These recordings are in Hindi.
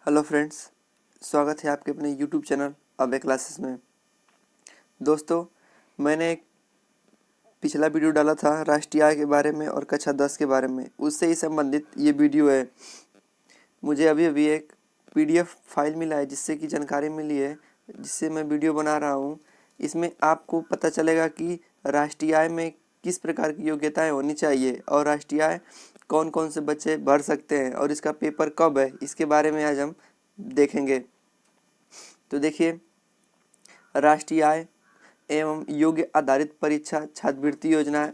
हेलो फ्रेंड्स, स्वागत है आपके अपने यूट्यूब चैनल अबे क्लासेस में। दोस्तों, मैंने एक पिछला वीडियो डाला था राष्ट्रीय आय के बारे में और कक्षा 10 के बारे में, उससे ही संबंधित ये वीडियो है। मुझे अभी अभी एक पीडीएफ फाइल मिला है जिससे कि जानकारी मिली है, जिससे मैं वीडियो बना रहा हूँ। इसमें आपको पता चलेगा कि राष्ट्रीय आय में किस प्रकार की योग्यताएं होनी चाहिए और राष्ट्रीय आय कौन कौन से बच्चे भर सकते हैं और इसका पेपर कब है, इसके बारे में आज हम देखेंगे। तो देखिए, राष्ट्रीय आय एवं योग्य आधारित परीक्षा छात्रवृत्ति योजना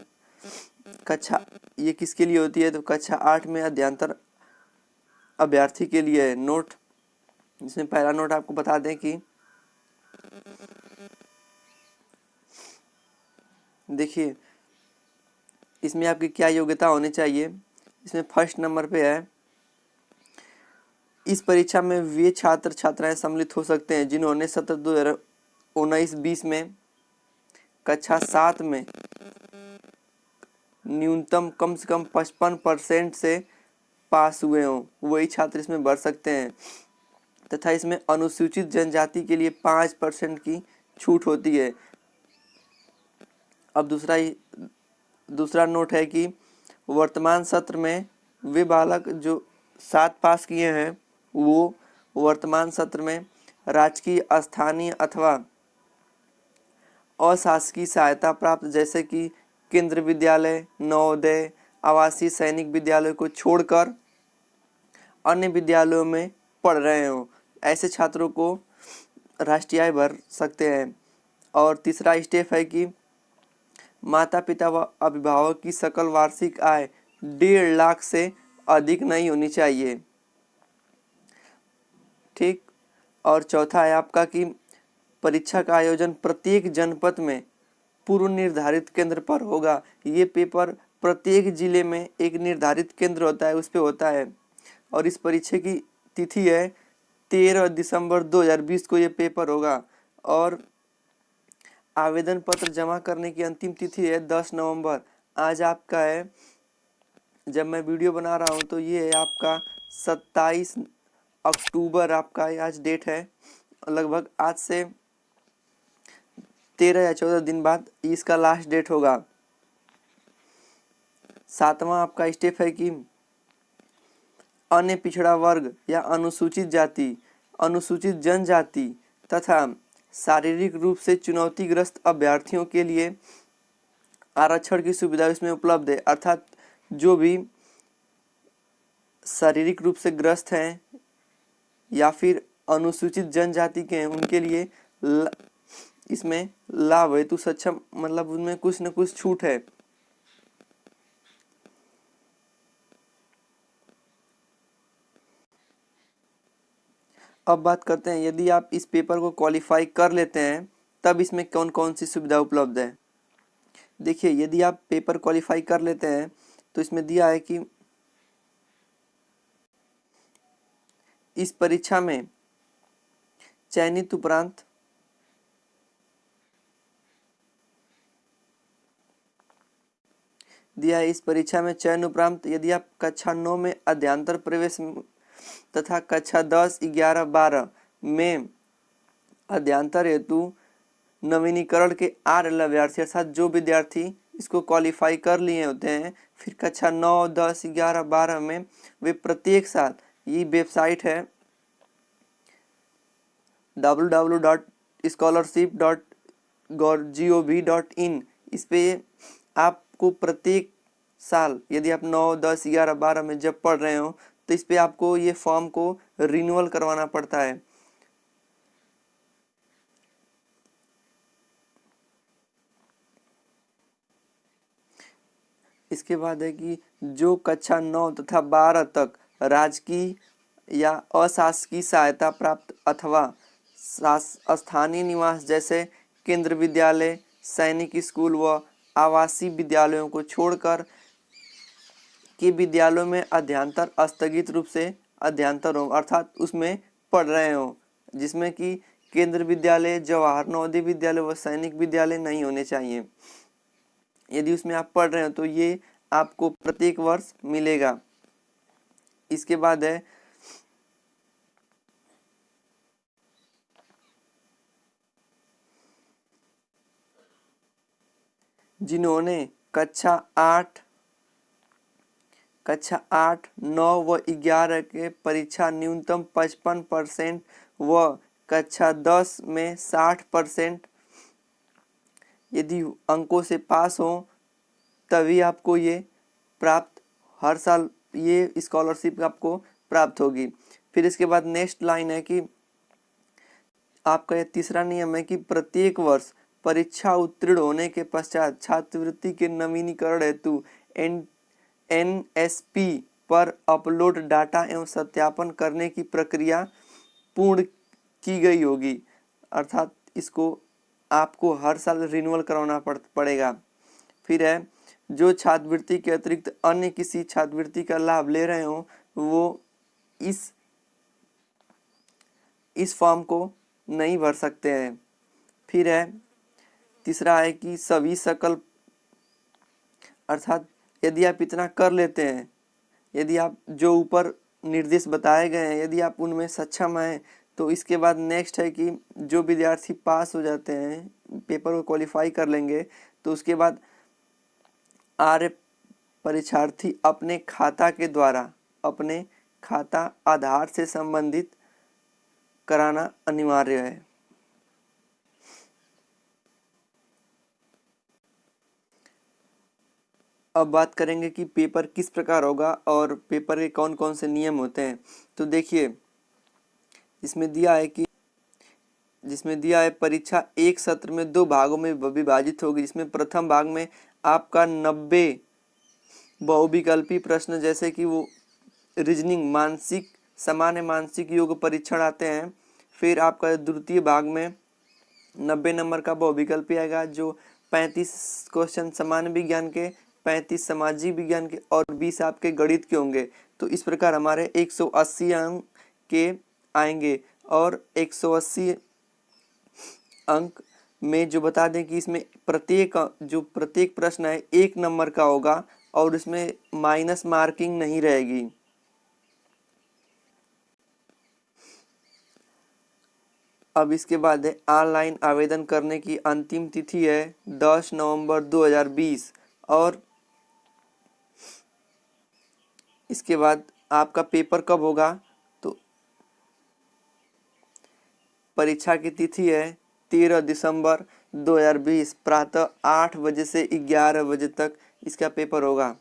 कक्षा ये किसके लिए होती है? तो कक्षा 8 में अध्ययनतर अभ्यर्थी के लिए है। नोट, इसमें पहला नोट आपको बता दें कि देखिए इसमें आपकी क्या योग्यता होनी चाहिए। इसमें फर्स्ट नंबर पे है, इस परीक्षा में वे छात्र छात्राएं सम्मिलित हो सकते हैं जिन्होंने सत्र 2019-20 में कक्षा 7 में न्यूनतम कम से कम 55% से पास हुए हों, वही छात्र इसमें भर सकते हैं। तथा इसमें अनुसूचित जनजाति के लिए 5% की छूट होती है। अब दूसरा नोट है कि वर्तमान सत्र में वे बालक जो 7 पास किए हैं वो वर्तमान सत्र में राजकीय, स्थानीय अथवा अशासकीय सहायता प्राप्त जैसे कि केंद्र विद्यालय, नवोदय, आवासीय सैनिक विद्यालय को छोड़कर अन्य विद्यालयों में पढ़ रहे हो, ऐसे छात्रों को राष्ट्रीय आय भर सकते हैं। और तीसरा स्टेप है कि माता पिता व अभिभावक की सकल वार्षिक आय 1.5 लाख से अधिक नहीं होनी चाहिए। ठीक। और चौथा है आपका कि परीक्षा का आयोजन प्रत्येक जनपद में पूर्व निर्धारित केंद्र पर होगा। ये पेपर प्रत्येक जिले में एक निर्धारित केंद्र होता है, उस पे होता है। और इस परीक्षा की तिथि है 13 दिसंबर 2020 को ये पेपर होगा। और आवेदन पत्र जमा करने की अंतिम तिथि है 10 नवंबर। आज आपका है, जब मैं वीडियो बना रहा हूँ तो ये है आपका 27 अक्टूबर आपका आज डेट है। लगभग आज से 13 या 14 दिन बाद इसका लास्ट डेट होगा। सातवां आपका स्टेप है कि अन्य पिछड़ा वर्ग या अनुसूचित जाति, अनुसूचित जनजाति तथा शारीरिक रूप से चुनौतीग्रस्त अभ्यर्थियों के लिए आरक्षण की सुविधा इसमें उपलब्ध है। अर्थात जो भी शारीरिक रूप से ग्रस्त हैं या फिर अनुसूचित जनजाति के हैं, उनके लिए इसमें लाभ हेतु सक्षम, मतलब उनमें कुछ न कुछ छूट है। अब बात करते हैं, यदि आप इस पेपर को क्वालिफाई कर लेते हैं तब इसमें कौन कौन सी सुविधा उपलब्ध है। देखिए, यदि आप पेपर क्वालिफाई कर लेते हैं तो इसमें दिया है कि इस परीक्षा में चयनित उपरांत दिया है, इस परीक्षा में चयन उपरांत यदि आप कक्षा 9 में अध्ययनतर प्रवेश तथा कक्षा 10, 11, 12 में अध्ययनतर हेतु नवीनीकरण के आर अभ्यर्थी, अर्थात जो विद्यार्थी इसको क्वालिफाई कर लिए होते हैं, फिर कक्षा 9, 10, 11, 12 में वे प्रत्येक साल, ये वेबसाइट है www.scholarship.gov.in, इस पे आपको प्रत्येक साल यदि आप 9, 10, 11, 12 में जब पढ़ रहे हो तो इस पे आपको ये फॉर्म को रिन्यूअल करवाना पड़ता है। इसके बाद है कि जो कक्षा 9 तथा 12 तक राजकीय या अशासकीय सहायता प्राप्त अथवा स्थानीय निवास जैसे केंद्र विद्यालय, सैनिक स्कूल व आवासीय विद्यालयों को छोड़कर के विद्यालयों में अध्ययनतर स्थगित रूप से अध्ययनतर हो, अर्थात उसमें पढ़ रहे हो, जिसमें कि केंद्र विद्यालय, जवाहर नवोदय विद्यालय व सैनिक विद्यालय नहीं होने चाहिए। यदि उसमें आप पढ़ रहे हो तो ये आपको प्रत्येक वर्ष मिलेगा। इसके बाद है जिन्होंने कक्षा 8, 9 व 11 के परीक्षा न्यूनतम 55% व कक्षा 10 में 60% यदि अंकों से पास हो तभी आपको ये प्राप्त, हर साल ये स्कॉलरशिप आपको प्राप्त होगी। फिर इसके बाद नेक्स्ट लाइन है कि आपका ये तीसरा नियम है कि प्रत्येक वर्ष परीक्षा उत्तीर्ण होने के पश्चात छात्रवृत्ति के नवीनीकरण हेतु NSP पर अपलोड डाटा एवं सत्यापन करने की प्रक्रिया पूर्ण की गई होगी, अर्थात इसको आपको हर साल रिन्यूअल करवाना पड़ेगा। फिर है जो छात्रवृत्ति के अतिरिक्त अन्य किसी छात्रवृत्ति का लाभ ले रहे हो वो इस फॉर्म को नहीं भर सकते हैं। फिर है तीसरा है कि सभी सकल, अर्थात यदि आप इतना कर लेते हैं, यदि आप जो ऊपर निर्देश बताए गए हैं यदि आप उनमें सक्षम हैं तो इसके बाद नेक्स्ट है कि जो विद्यार्थी पास हो जाते हैं, पेपर को क्वालिफाई कर लेंगे, तो उसके बाद आर्य परीक्षार्थी अपने खाता के द्वारा अपने खाता आधार से संबंधित कराना अनिवार्य है। अब बात करेंगे कि पेपर किस प्रकार होगा और पेपर के कौन कौन से नियम होते हैं। तो देखिए जिसमें दिया है परीक्षा एक सत्र में 2 भागों में विभाजित होगी, जिसमें प्रथम भाग में आपका 90 बहुविकल्पी प्रश्न जैसे कि वो रीजनिंग, सामान्य मानसिक योग परीक्षण आते हैं। फिर आपका द्वितीय भाग में 90 नंबर का बहुविकल्पी आएगा, जो 35 क्वेश्चन सामान्य विज्ञान के, 35 सामाजिक विज्ञान के और 20 आपके गणित के होंगे। तो इस प्रकार हमारे 180 अंक के आएंगे। और 180 अंक में जो बता दें कि इसमें प्रत्येक प्रश्न है 1 नंबर का होगा और इसमें माइनस मार्किंग नहीं रहेगी। अब इसके बाद है ऑनलाइन आवेदन करने की अंतिम तिथि है 10 नवंबर 2020। और इसके बाद आपका पेपर कब होगा, तो परीक्षा की तिथि है 13 दिसंबर 2020 प्रातः 8 बजे से 11 बजे तक इसका पेपर होगा।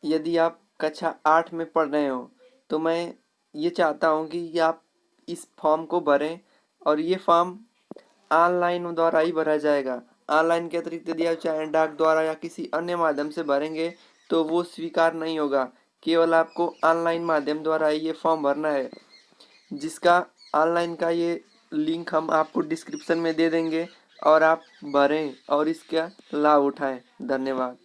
यदि आप कक्षा 8 में पढ़ रहे हो तो मैं ये चाहता हूँ कि आप इस फॉर्म को भरें, और ये फॉर्म ऑनलाइन द्वारा ही भरा जाएगा। ऑनलाइन के अतिरिक्त यदि आप चाहे डाक द्वारा या किसी अन्य माध्यम से भरेंगे तो वो स्वीकार नहीं होगा। केवल आपको ऑनलाइन माध्यम द्वारा ही ये फॉर्म भरना है, जिसका ऑनलाइन का ये लिंक हम आपको डिस्क्रिप्शन में दे देंगे और आप भरें और इसका लाभ उठाएं। धन्यवाद।